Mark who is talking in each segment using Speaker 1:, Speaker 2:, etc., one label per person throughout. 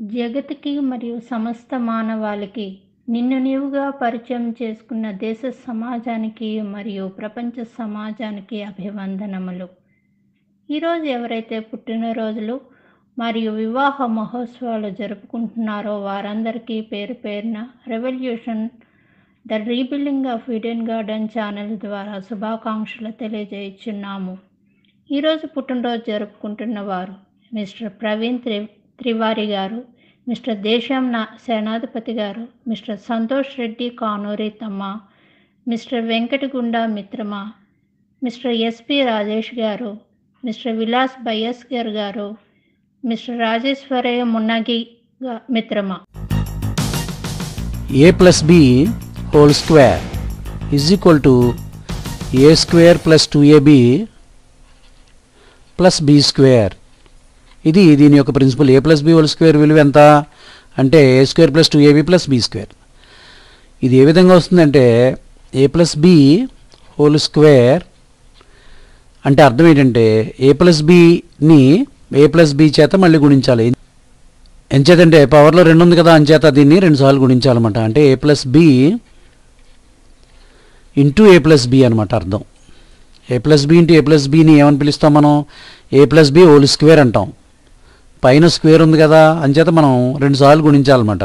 Speaker 1: జగతికి మరియు సమస్త మానవాళికి నిన్ను నీవుగా పరిచయం చేసుకున్న దేశ సమాజానికి మరియు ప్రపంచ సమాజానికి అభివందనములు. ఈరోజు ఎవరైతే పుట్టినరోజులు మరియు వివాహ మహోత్సవాలు జరుపుకుంటున్నారో వారందరికీ పేరు పేరున revolution the rebuilding of Eden garden channel ద్వారా శుభాకాంక్షలు తెలియజేయుచున్నాము. ఈరోజు పుట్టినరోజు జరుపుకుంటున్న వారు మిస్టర్ ప్రవీణ్ త్రివారి గారు, మిస్టర్ దేశం సేనాధిపతి గారు, మిస్టర్ సంతోష్ రెడ్డి కానూరి తమ్మ, మిస్టర్ వెంకటగుండ మిత్రమ, మిస్టర్ ఎస్పి రాజేష్ గారు, మిస్టర్ విలాస్ బయ్యస్కర్ గారు, మిస్టర్ రాజేశ్వరయ్య మున్నగి మిత్రమ.
Speaker 2: a plus b whole square is equal to a square plus 2ab plus b square. ఇది దీని యొక్క principal. a plus b whole square విలువ ఎంత అంటే a square plus 2ab plus b square. ఇది ఏ విధంగా వస్తుందంటే a plus b whole square అంటే అర్థం ఏంటంటే a plus bని a plus b చేత మళ్ళీ గుణించాలి. ఎంచేతంటే పవర్లో 2 ఉంది కదా, అంచేత దీన్ని 2 సార్లు గుణించాలన్నమాట. అంటే a plus b into a plus b అనమాట అర్థం. a plus b into a plus bని ఏమని పిలుస్తాం మనం? a plus b whole square అంటాం. పైన స్క్వేర్ ఉంది కదా, అంచేత మనం 2 సార్లు గుణించాలన్నమాట.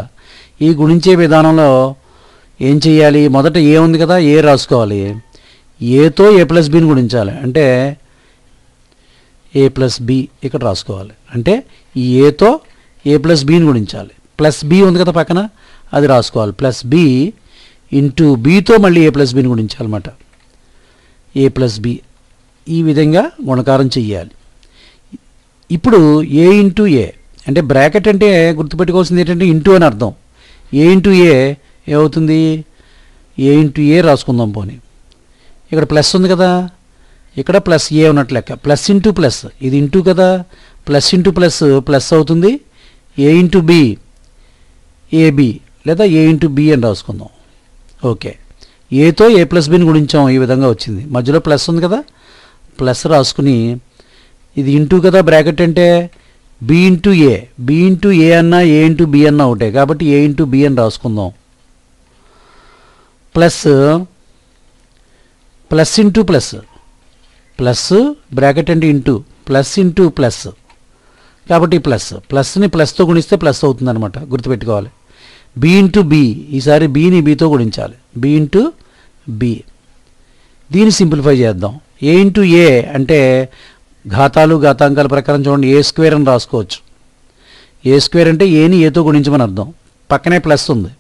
Speaker 2: ఈ గుణించే విధానంలో ఏం చేయాలి? మొదట ఏ ఉంది కదా, ఏ రాసుకోవాలి. ఏతో a plus bని గుణించాలి. అంటే a plus b ఇక్కడ రాసుకోవాలి. అంటే ఈ ఏతో a plus bని గుణించాలి. ప్లస్ b ఉంది కదా పక్కన, అది రాసుకోవాలి. ప్లస్ b ఇంటూ bతో మళ్ళీ a plus bని గుణించాలన్నమాట. a plus b ఈ విధంగా గుణకారం చెయ్యాలి. ఇప్పుడు a ఇంటూ a అంటే బ్రాకెట్ అంటే గుర్తుపెట్టుకోవాల్సింది ఏంటంటే ఇంటూ అని అర్థం. a ఇంటూ a ఏమవుతుంది? a ఇంటూ a రాసుకుందాం పోనీ. ఇక్కడ ప్లస్ ఉంది కదా, ఇక్కడ ప్లస్ a ఉన్నట్టు లెక్క. ప్లస్ ఇంటూ ప్లస్, ఇది ఇంటూ కదా, ప్లస్ ఇంటూ ప్లస్ ప్లస్ అవుతుంది. a ఇంటూ b ab లేదా a ఇంటూ b అని రాసుకుందాం. ఓకే, ఏతో a plus bని గుణించాం, ఈ విధంగా వచ్చింది. మధ్యలో ప్లస్ ఉంది కదా, ప్లస్ రాసుకుని ఇది ఇంటూ కదా బ్రాకెట్ అంటే b into a, b into a అన్నా a ఇంటూ b అన్నా ఒకటే కాబట్టి a ఇంటూ b అని రాసుకుందాం. Plus plus into plus, plus bracket అంటే ఇంటూ, ప్లస్ ఇంటూ ప్లస్ కాబట్టి ప్లస్, ప్లస్ని ప్లస్తో గుణిస్తే ప్లస్ అవుతుంది అనమాట, గుర్తుపెట్టుకోవాలి. b ఇంటూ b, ఈసారి bని bతో గుణించాలి. b into b. దీన్ని సింప్లిఫై చేద్దాం. a ఇంటూ a అంటే ఘాతాలు ఘాతాంకాల ప్రకారం చూడండి a స్క్వేర్ అని రాసుకోవచ్చు. a స్క్వేర్ అంటే ఏని ఏతో గుణించమని అర్థం. పక్కనే ప్లస్ ఉంది.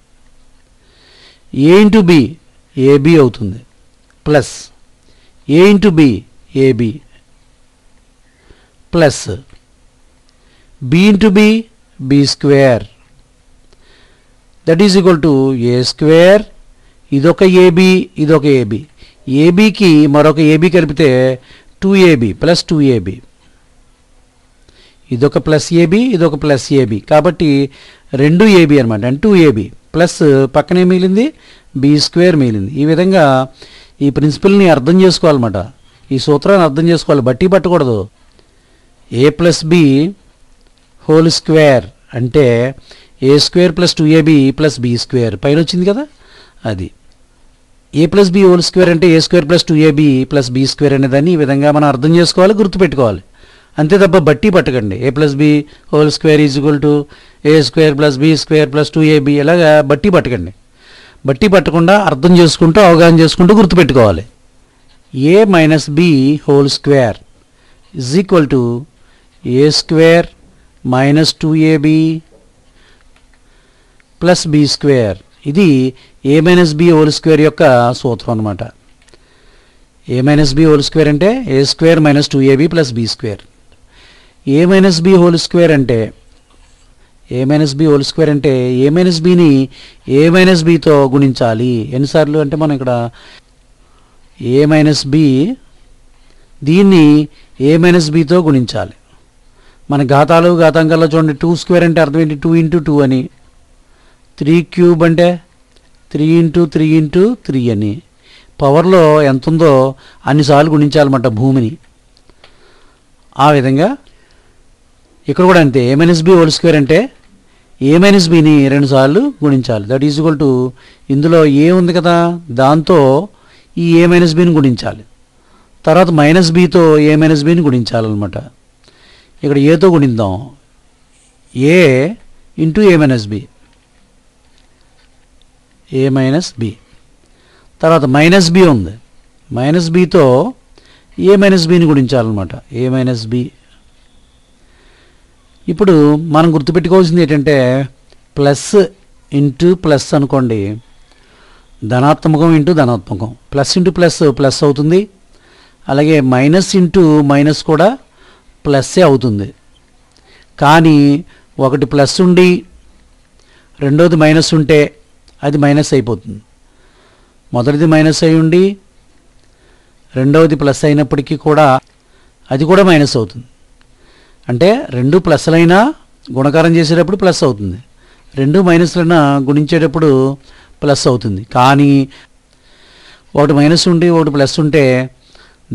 Speaker 2: a ఇంటూ b ab అవుతుంది. Plus a into b ab plus b into b b square that is equal to a square. ఇదొక ab, ఇదొక ab. ఏబీకి మరొక ఏబీ కలిపితే 2ab ప్లస్ 2ab. ఇదొక ప్లస్ ఏబీ, ఇదొక ప్లస్ ఏబీ కాబట్టి 2ab అనమాట. అంటే 2ab ప్లస్ పక్కనే మిగిలింది b స్క్వేర్ మిగిలింది. ఈ విధంగా ఈ ప్రిన్సిపల్ని అర్థం చేసుకోవాలన్నమాట. ఈ సూత్రాన్ని అర్థం చేసుకోవాలి, బట్టి పట్టకూడదు. a plus b whole square అంటే a square plus 2ab plus b square పైన వచ్చింది కదా, అది. a plus b whole square అంటే a square plus 2ab plus b square అనేదాన్ని ఈ విధంగా మనం అర్థం చేసుకోవాలి, గుర్తుపెట్టుకోవాలి. అంతే తప్ప బట్టి పట్టకండి. a plus b whole square is equal to a square plus b square plus 2ab ఇలాగా బట్టి పట్టకండి. బట్టి పట్టకుండా అర్థం చేసుకుంటూ అవగాహన చేసుకుంటూ గుర్తుపెట్టుకోవాలి. a minus b whole square is equal to a square minus 2ab plus b square. ఇది a minus b whole square యొక్క సూత్రం అనమాట. a minus b whole square అంటే a square minus 2ab plus b square. a minus b whole square అంటే a minus b whole square అంటే a minus bని a minus bతో గుణించాలి. ఎన్నిసార్లు అంటే మనం ఇక్కడ a మైనస్ b దీన్ని a మైనస్ bతో గుణించాలి. మన ఘాతాలు ఘాతాంకాల్లో చూడండి 2 స్క్వేర్ అంటే అర్థం ఏంటి? 2 ఇంటూ 2 అని. 3 క్యూబ్ అంటే 3 ఇంటూ 3 ఇంటూ 3 అని. పవర్లో ఎంత ఉందో అన్నిసార్లు గుణించాలన్నమాట భూమిని. ఆ విధంగా ఇక్కడ కూడా అంతే. a minus b whole square అంటే ఏ మైనస్ బిని 2 సార్లు గుణించాలి. దట్ ఈజ్ ఈక్వల్ టు ఇందులో ఏ ఉంది కదా, దాంతో ఈ ఏ మైనస్ బిని గుణించాలి. తర్వాత మైనస్ బితో ఏ మైనస్ బిని గుణించాలన్నమాట. ఇక్కడ ఏతో గుణిద్దాం. A into A minus B, A minus B. తర్వాత మైనస్ బి ఉంది, మైనస్ బితో ఏ మైనస్ బిని గుణించాలన్నమాట, ఏ మైనస్ బి. ఇప్పుడు మనం గుర్తుపెట్టుకోవాల్సింది ఏంటంటే ప్లస్ ఇంటూ ప్లస్ అనుకోండి, ధనాత్మకం ఇంటూ ధనాత్మకం, ప్లస్ ఇంటూ ప్లస్ ప్లస్ అవుతుంది. అలాగే మైనస్ ఇంటూ మైనస్ కూడా ప్లస్సే అవుతుంది. కానీ ఒకటి ప్లస్ ఉండి రెండోది మైనస్ ఉంటే అది మైనస్ అయిపోతుంది. మొదటిది మైనస్ అయి ఉండి రెండవది ప్లస్ అయినప్పటికీ కూడా అది కూడా మైనస్ అవుతుంది. అంటే రెండు ప్లస్లైనా గుణకారం చేసేటప్పుడు ప్లస్ అవుతుంది, రెండు మైనస్లైనా గుణించేటప్పుడు ప్లస్ అవుతుంది. కానీ ఒకటి మైనస్ ఉండి ఒకటి ప్లస్ ఉంటే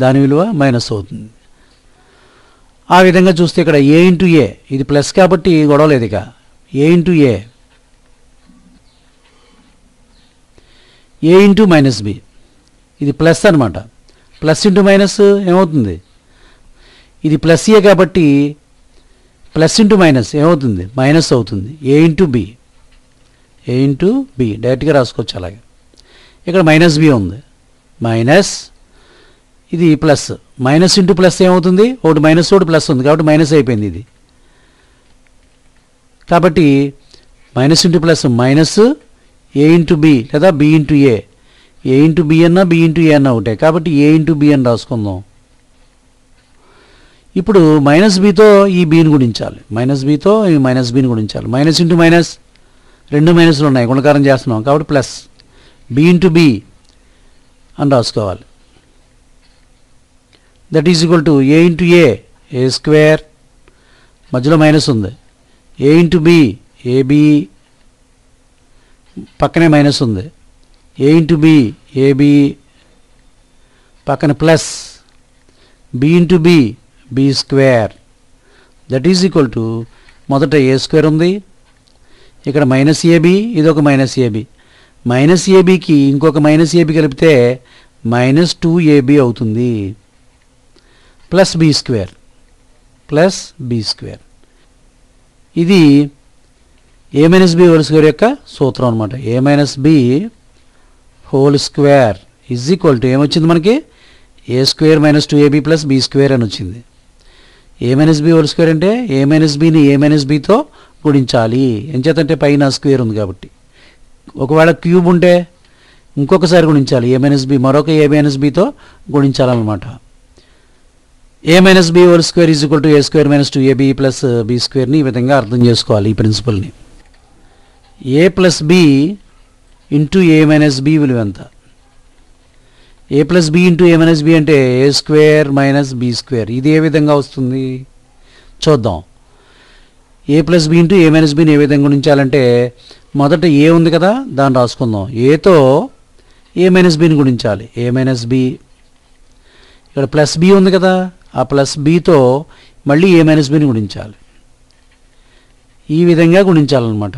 Speaker 2: దాని విలువ మైనస్ అవుతుంది. ఆ విధంగా చూస్తే ఇక్కడ ఏ ఇంటూ ఏ, ఇది ప్లస్ కాబట్టి గొడవ లేదు. ఇక ఏ into A, A into minus B, ఇది ప్లస్ అనమాట. ప్లస్ ఇంటూ మైనస్ ఏమవుతుంది, ఇది ప్లస్ ఏ కాబట్టి ప్లస్ ఇంటూ మైనస్ ఏమవుతుంది, మైనస్ అవుతుంది. ఏ ఇంటూ బి, ఏ ఇంటూ బి డైరెక్ట్గా రాసుకోవచ్చు. అలాగే ఇక్కడ మైనస్ బి ఉంది, మైనస్ ఇది ప్లస్, మైనస్ ఇంటూ ప్లస్ ఏమవుతుంది, ఒకటి మైనస్ ఒకటి ప్లస్ ఉంది కాబట్టి మైనస్ అయిపోయింది ఇది. కాబట్టి మైనస్ ఇంటూ ప్లస్ మైనస్ ఏ ఇంటూ బి లేదా B into A, A into B అన్నా బి ఇంటూ ఏ అన్నా ఒకటే కాబట్టి ఏ ఇంటూ బి అని రాసుకుందాం. ఇప్పుడు మైనస్ బితో ఈ బిని గుణించాలి, మైనస్ బితో ఈ మైనస్ బిని గుణించాలి. మైనస్ ఇంటూ మైనస్, రెండు మైనస్లు ఉన్నాయి, గుణకారం చేస్తున్నాం కాబట్టి ప్లస్ బి ఇంటూ బి అని రాసుకోవాలి. That is equal to A into A, A square, మధ్యలో మైనస్ ఉంది. ఏ ఇంటూ బి, ఏబి, పక్కనే మైనస్ ఉంది. ఏ ఇంటూ బి, ఏబి, పక్కన plus B into B, B square. That is equal to మొదట A square ఉంది, ఇక్కడ మైనస్ ఏబి, ఇది ఒక మైనస్ ఏబి, మైనస్ ఏబికి ఇంకొక మైనస్ ఏబి కలిపితే మైనస్ 2ab అవుతుంది, plus B square, plus B square. ఇది A minus B whole square యొక్క సూత్రం అనమాట. A minus B whole square is equal to ఏమొచ్చింది మనకి, A square minus 2ab plus B square అని వచ్చింది. A minus B whole square అంటే ఏ minus బిని ఏ మైనస్ బితో గుణించాలి. ఎంచేతంటే పైన స్క్వేర్ ఉంది కాబట్టి. ఒకవేళ క్యూబ్ ఉంటే ఇంకొకసారి గుణించాలి, ఏ మైనస్ బి మరొక ఏ మైనస్ బితో గుణించాలన్నమాట. A minus B whole square is equal to A square minus 2ab plus B స్క్వేర్ని ఈ విధంగా అర్థం చేసుకోవాలి. ఈ ప్రిన్సిపల్ని A plus B into A minus B విలువ ఎంత, A plus B into A minus B అంటే A square minus B square. ఇది ఏ విధంగా వస్తుంది చూద్దాం. A plus B into A minus బిని ఏ విధంగా గుణించాలంటే మొదట ఏ ఉంది కదా దాన్ని రాసుకుందాం. ఏతో ఏ మైనస్ బిని గుణించాలి, ఏ మైనస్ బి. ఇక్కడ ప్లస్ బి ఉంది కదా, ఆ ప్లస్ బితో మళ్ళీ ఏ మైనస్ బిని గుణించాలి. ఈ విధంగా గుణించాలన్నమాట.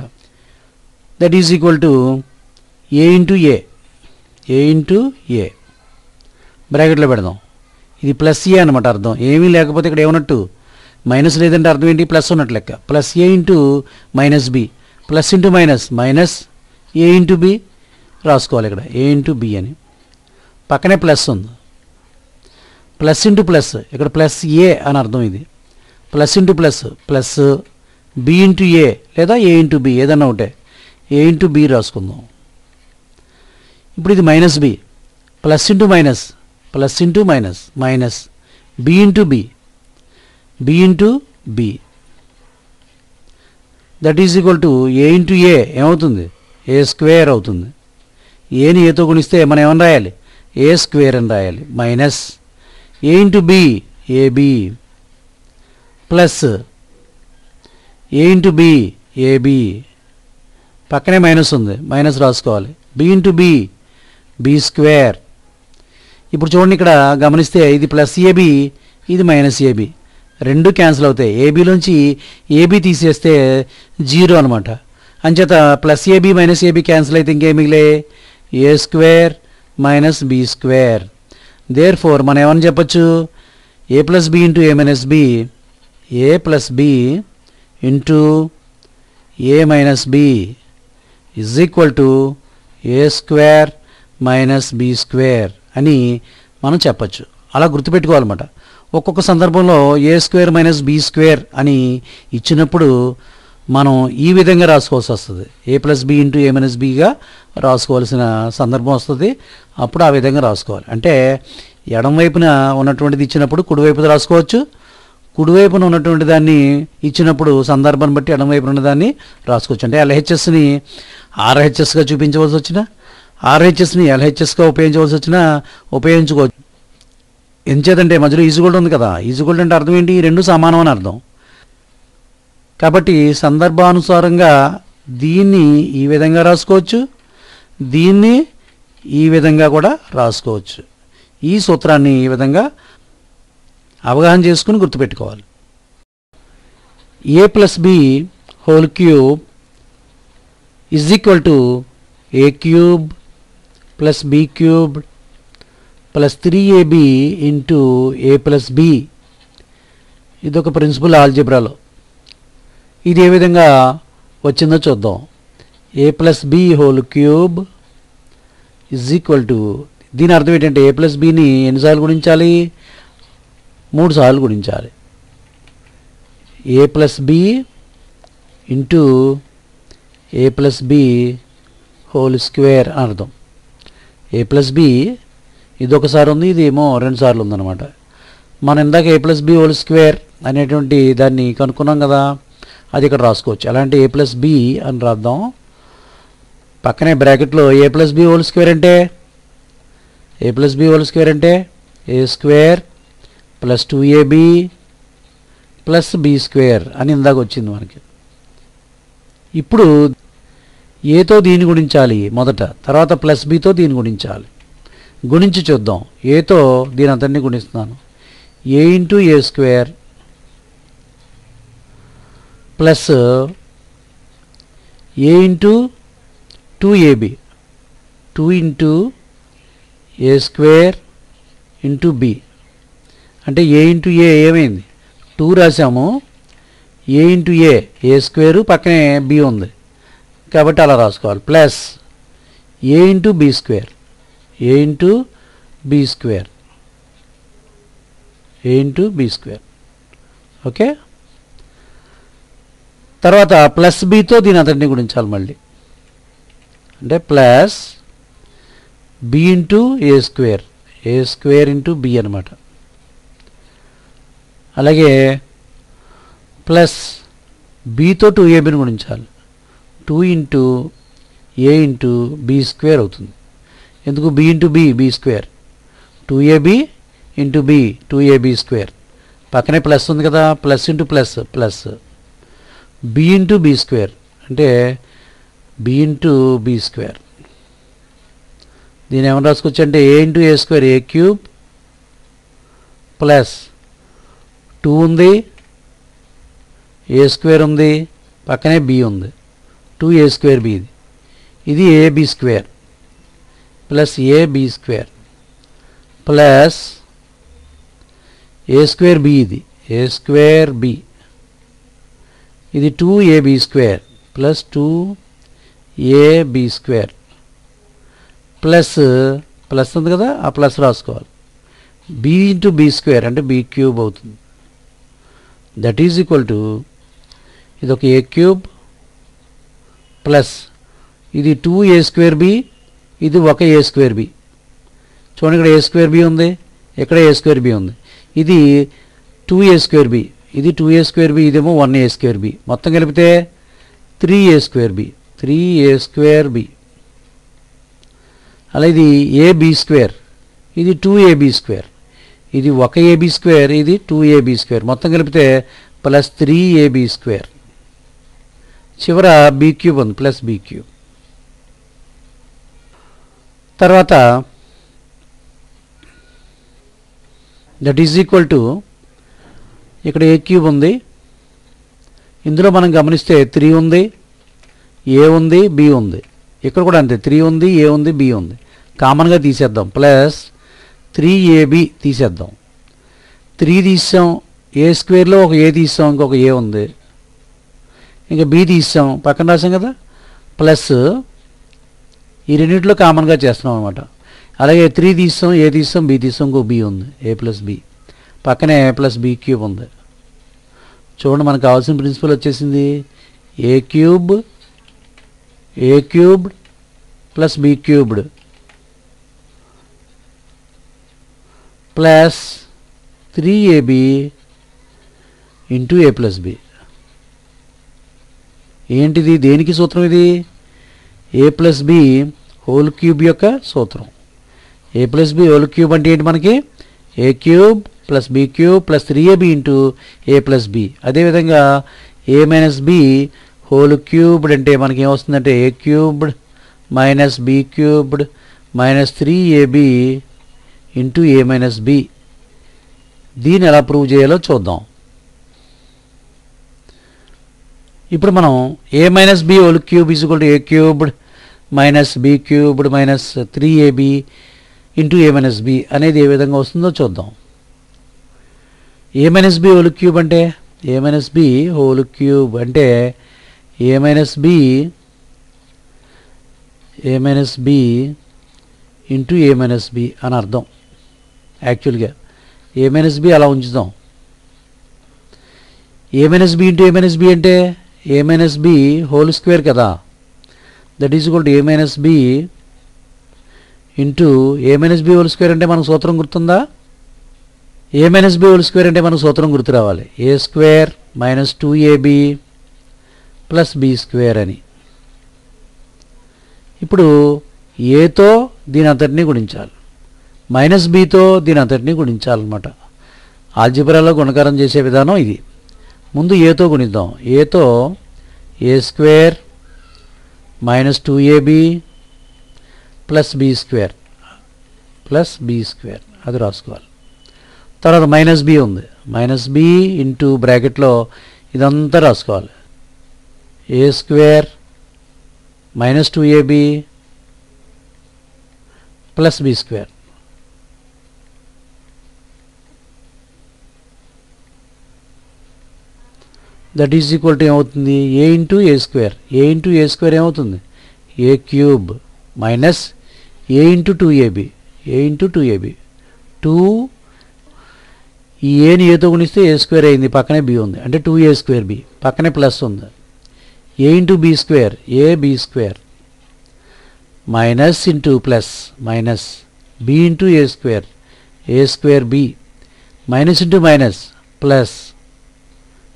Speaker 2: That is equal to A into A, A into A బ్రాకెట్లో పెడదాం. ఇది ప్లస్ ఏ అనమాట అర్థం. ఏమీ లేకపోతే ఇక్కడ ఏమన్నట్టు, మైనస్ లేదంటే అర్థం ఏంటి, ప్లస్ ఉన్నట్టు లెక్క. Plus A into minus B, plus into minus minus A into B రాసుకోవాలి. ఇక్కడ ఏ ఇంటూ బి అని పక్కనే ప్లస్ ఉంది, ప్లస్ ఇంటూ ప్లస్, ఇక్కడ ప్లస్ ఏ అని అర్థం. ఇది plus into plus plus B into A లేదా ఏ ఇంటూ బి ఏదన్నా ఒకటే, ఏ ఇంటూ బి రాసుకుందాం. ఇప్పుడు ఇది minus B, plus into minus, plus into minus minus B into B, B into B. That is equal to A into A ఏమవుతుంది, A square అవుతుంది. ఏని ఏతో గుణిస్తే మనం ఏమని రాయాలి, ఏ స్క్వేర్ అని రాయాలి. Minus A into B, AB, plus A into B, AB, పక్కనే మైనస్ ఉంది, మైనస్ రాసుకోవాలి. B into B, B square. ఇప్పుడు చూడండి ఇక్కడ గమనిస్తే ఇది ప్లస్ ఏబి, ఇది మైనస్ ఏబి, రెండు క్యాన్సిల్ అవుతాయి. ఏబీలోంచి ఏబీ తీసేస్తే 0 అనమాట. అంచేత plus AB minus AB cancel అయితే ఇంకేం మిగిలే A square minus B square. Therefore మనం ఏమని చెప్పచ్చు, A plus B into A minus B, A plus B into A minus B is equal to A square minus B square అని మనం చెప్పచ్చు. అలా గుర్తుపెట్టుకోవాలన్నమాట. ఒక్కొక్క సందర్భంలో A square minus B square అని ఇచ్చినప్పుడు మనం ఈ విధంగా రాసుకోవాల్సి వస్తుంది. A plus B into A minus బిగా రాసుకోవాల్సిన సందర్భం వస్తుంది. అప్పుడు ఆ విధంగా రాసుకోవాలి. అంటే ఎడం వైపున ఉన్నటువంటిది ఇచ్చినప్పుడు కుడివైపుది రాసుకోవచ్చు, కుడివైపున ఉన్నటువంటి దాన్ని ఇచ్చినప్పుడు సందర్భాన్ని బట్టి ఎడం వైపున ఉన్నదాన్ని రాసుకోవచ్చు. అంటే ఎల్హెచ్ఎస్ని ఆర్హెచ్ఎస్గా చూపించవలసి వచ్చినా, ఆర్హెచ్ఎస్ని ఎల్హెచ్ఎస్గా ఉపయోగించవలసి వచ్చినా ఉపయోగించుకోవచ్చు. ఎంచేతంటే మధ్యలో ఈజుగోల్డ్ ఉంది కదా, ఈజుగోల్డ్ అంటే అర్థం ఏంటి, రెండు సమానం అని అర్థం. కాబట్టి సందర్భానుసారంగా దీన్ని ఈ విధంగా రాసుకోవచ్చు, దీన్ని ఈ విధంగా కూడా రాసుకోవచ్చు. ఈ సూత్రాన్ని ఈ విధంగా అవగాహన చేసుకుని గుర్తుపెట్టుకోవాలి. A plus B whole cube is equal to A cube plus B cube plus 3ab into A plus B. ఇదొక ప్రిన్సిపల్ ఆల్జిబ్రాలో. ఇది ఏ విధంగా వచ్చిందో చూద్దాం. A plus B whole cube is equal to, దీని అర్థం ఏంటంటే ఏ ప్లస్ బిని ఎన్నిసార్లు గుణించాలి, 3 సార్లు గుణించాలి. ఏ ప్లస్ బి ఇంటూ ఏ ప్లస్ బి హోల్ స్క్వేర్ అని అర్థం. ఏ ప్లస్ బి ఇది ఒకసారి ఉంది, ఇది ఏమో 2 సార్లు ఉందన్నమాట. మనం ఇందాక ఏ ప్లస్ బి హోల్ స్క్వేర్ అనేటువంటి దాన్ని కనుక్కున్నాం కదా, అది ఇక్కడ రాసుకోవచ్చు. అలాంటి ఏ ప్లస్ బి అని రాద్దాం. పక్కనే బ్రాకెట్లో A plus B whole square అంటే, A plus B whole square అంటే A square plus 2ab plus B square అని ఇందాక వచ్చింది మనకి. ఇప్పుడు ఏతో దీన్ని గుణించాలి మొదట, తర్వాత ప్లస్ బితో దీన్ని గుణించాలి. గుణించి చూద్దాం. ఏతో దీని అంతటిని గుణిస్తున్నాను. ఏ into a square plus A into 2ab, 2 into a square into B. అంటే ఏ ఇంటూ ఏ ఏమైంది, 2 రాసాము. ఏ ఇంటూ ఏ స్క్వేరు పక్కనే బి ఉంది కాబట్టి అలా రాసుకోవాలి. Plus A into b square, a into b square, a into b square. Okay, తర్వాత plus బితో దీని అంతటిని గుణించాలి మళ్ళీ. అంటే plus B into a square into B అనమాట. అలాగే ప్లస్ బితో 2abని గుణించాలి. 2 into a into b square అవుతుంది. ఎందుకు b into b square, 2ab into b 2ab square. పక్కనే ప్లస్ ఉంది కదా, plus into plus plus B into b square అంటే బి ఇంటూ బి స్క్వేర్. దీని ఏమైనా రాసుకోవచ్చు అంటే a into a square a cube plus 2 ఉంది, ఏ స్క్వేర్ ఉంది, పక్కనే బి ఉంది, 2a స్క్వేర్ బి. ఇది a b square plus a b square plus a square b, ఇది ఏ స్క్వేర్ బి. ఇది 2ab square plus 2ab square plus plus ఉంది కదా, ఆ ప్లస్ రాసుకోవాలి. బి ఇంటూ బి స్క్వేర్ అంటే బి క్యూబ్ అవుతుంది. దట్ ఈజ్ ఈక్వల్ టు ఇది ఒక ఏ క్యూబ్ ప్లస్ ఇది 2a స్క్వేర్ బి, ఇది ఒక ఏ స్క్వేర్ బి. చూడండి ఇక్కడ ఏ స్క్వేర్ బి ఉంది, ఇక్కడ ఏ స్క్వేర్ బి ఉంది. ఇది 2a స్క్వేర్ బి, ఇది 2a స్క్వేర్ బి, ఇదేమో 1a స్క్వేర్ బి. మొత్తం కలిపితే 3a square B, 3a square B. అలా ఇది ఏబి స్క్వేర్, ఇది 2ab స్క్వేర్, ఇది ఒక ఏబి స్క్వేర్, ఇది 2ab స్క్వేర్. మొత్తం కలిపితే ప్లస్ 3ab స్క్వేర్. చివర బీ క్యూబ్ ఉంది, ప్లస్ బీ క్యూబ్. తర్వాత దట్ ఈజ్ ఈక్వల్ టు ఇక్కడ ఏ క్యూబ్ ఉంది, ఇందులో మనం గమనిస్తే 3 ఉంది, ఏ ఉంది, బి ఉంది. ఇక్కడ కూడా అంతే 3 ఉంది, ఏ ఉంది, బి ఉంది. కామన్గా తీసేద్దాం. ప్లస్ 3ab తీసేద్దాం. 3 తీసాం, ఏ స్క్వేర్లో ఒక ఏ తీసాం, ఇంకొక ఏ ఉంది, ఇంకా బి తీసాం, పక్కన రాసాం కదా. ప్లస్ ఈ రెండింటిలో కామన్గా చేస్తున్నాం అనమాట. అలాగే 3 తీసాం, ఏ తీసాం, బి తీసాం, ఇంకో బి ఉంది, ఏ ప్లస్ బి, పక్కనే ఏ ప్లస్ బి క్యూబ్ ఉంది. చూడండి మనకు కావాల్సిన ప్రిన్సిపల్ వచ్చేసింది. A cubed plus b cubed plus 3ab into A plus b. ఏంటిది, దేనికి సూత్రం ఇది? A plus B whole cube యొక్క సూత్రం. A plus B whole cube అంటే ఏంటి మనకి? A cube plus B cube plus 3ab into A plus b. అదేవిధంగా a minus B whole cubed అంటే మనకి ఏమొస్తుందంటే a cubed minus b cubed minus 3ab into A minus b. దీన్ని ఎలా prove చేయాలో చూద్దాం. ఇప్పుడు మనం a minus B whole cube is equal to a cubed minus b cubed minus 3ab into A minus b అనేది ఏ విధంగా వస్తుందో చూద్దాం. A minus B whole cube అంటే ఏ మైనస్ బి హోల్ క్యూబ్ అంటే ఏ మైనస్ బి ఇంటూ ఏ minus b అని అర్థం. యాక్చువల్గా ఏ మైనస్ బి అలా ఉంచుదాం. A minus B into A minus B అంటే ఏ మైనస్ బి హోల్ స్క్వేర్ కదా, that is equal to a minus B into A minus B whole square అంటే మనకు సూత్రం గుర్తుందా? A minus B whole square అంటే మనకు సూత్రం గుర్తు రావాలి. A square minus 2ab plus B square అని. ఇప్పుడు ఏతో దీని అంతటినీ గుణించాలి, మైనస్ బితో దీని అంతటినీ గుణించాలన్నమాట. ఆల్జిబ్రాలో గుణకారం చేసే విధానం ఇది. ముందు ఏతో గుణిద్దాం. ఏతో a square minus 2ab plus B square అది రాసుకోవాలి. తర్వాత మైనస్ బి ఉంది, మైనస్ బి ఇంటూ బ్రాకెట్లో ఇదంతా రాసుకోవాలి. A square minus 2ab plus B square. That is equal to ఏమవుతుంది? A into a square. A into a square ఏమవుతుంది? A cube minus A into 2ab. A into 2ab 2 ఈ ఏని ఏతో గుణిస్తే ఏ square అయింది, పక్కనే బి ఉంది అంటే 2a స్క్వేర్ బి, పక్కనే ప్లస్ ఉంది. ఏ into b square a b square minus into plus minus B into a square b minus into minus plus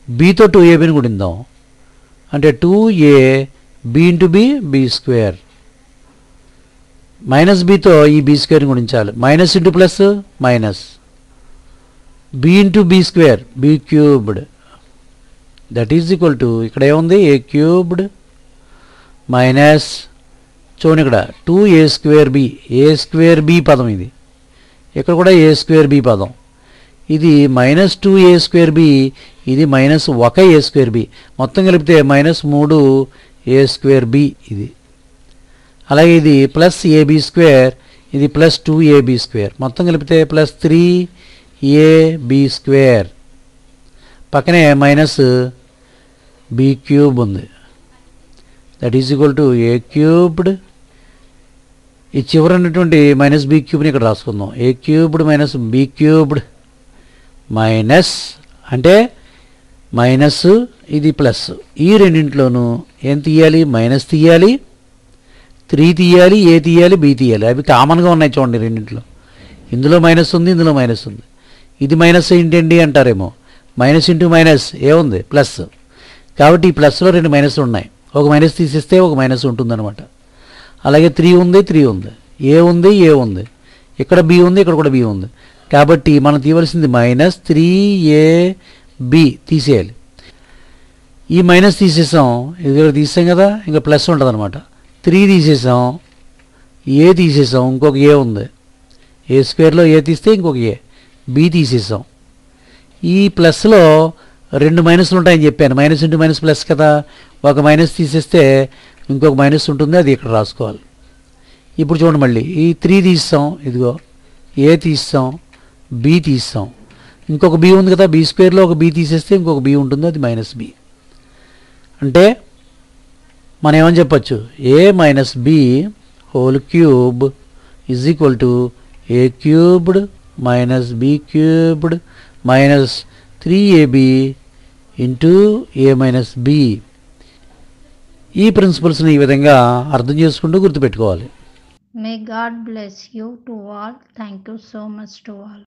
Speaker 2: బితో 2abని గుణిద్దాం అంటే 2a b into b square minus బితో ఈ బి స్క్వేర్ని గుణించాలి. Minus into plus minus B into b square b cubed that is equal to ఇక్కడ ఏముంది? ఏ క్యూబ్డ్ మైనస్ చూడండి ఇక్కడ 2a square b, a square b పదం ఇది. ఇక్కడ కూడా ఏ స్క్వేర్ బి పదం. ఇది మైనస్ 2a స్క్వేర్ బి, ఇది మైనస్ 1a స్క్వేర్ బి, మొత్తం కలిపితే మైనస్ 3a స్క్వేర్ బి ఇది. అలాగే ఇది ప్లస్ ఏబి స్క్వేర్, ఇది ప్లస్ 2ab స్క్వేర్, మొత్తం కలిపితే ప్లస్ 3ab స్క్వేర్, పక్కనే మైనస్ బి క్యూబ్ ఉంది. That is equal to a cubed, ఈ చివరన్నటువంటి మైనస్ బి క్యూబ్ని ఇక్కడ రాసుకుందాం. A cubed minus b cubed minus అంటే మైనస్ ఇది ప్లస్, ఈ రెండింటిలోనూ ఏం తీయాలి? మైనస్ తీయాలి, 3 తీయాలి, ఏ తీయాలి, బి తీయాలి. అవి కామన్గా ఉన్నాయి చూడండి రెండింటిలో. ఇందులో మైనస్ ఉంది, ఇందులో మైనస్ ఉంది. ఇది మైనస్ ఏంటండి అంటారేమో, మైనస్ ఇంటూ మైనస్ ఏముంది? ప్లస్. కాబట్టి ఈ ప్లస్లో 2 మైనస్లు ఉన్నాయి, ఒక మైనస్ తీసేస్తే ఒక మైనస్ ఉంటుందన్నమాట. అలాగే 3 ఉంది, ఏ ఉంది, ఇక్కడ బి ఉంది, ఇక్కడ కూడా బి ఉంది. కాబట్టి మనం తీయవలసింది మైనస్ 3ab తీసేయాలి. ఈ మైనస్ తీసేసాం, ఇది తీసాం కదా, ఇంకా ప్లస్ ఉంటుంది అనమాట. 3 తీసేసాం, ఏ తీసేసాం, ఇంకొక ఏ ఉంది. ఏ స్క్వేర్లో ఏ తీస్తే ఇంకొక ఏ, బి తీసేసాం. ఈ ప్లస్లో 2 మైనస్లు ఉంటాయని చెప్పాను. మైనస్ ఇంటూ మైనస్ ప్లస్ కదా, ఒక మైనస్ తీసేస్తే ఇంకొక మైనస్ ఉంటుంది, అది ఇక్కడ రాసుకోవాలి. ఇప్పుడు చూడండి, మళ్ళీ ఈ 3 తీస్తాం, ఇదిగో ఏ తీస్తాం, బి తీస్తాం, ఇంకొక బి ఉంది కదా, బి స్క్వేర్లో ఒక బి తీసేస్తే ఇంకొక బి ఉంటుంది, అది మైనస్ బి. అంటే మనం ఏమని చెప్పచ్చు, a minus B whole cube is equal to a cubed minus b cubed minus 3ab into A minus b. ఈ ప్రిన్సిపల్స్ని ఈ విధంగా అర్థం చేసుకుంటూ గుర్తుపెట్టుకోవాలి.
Speaker 1: May God bless you to all. Thank you so much to all.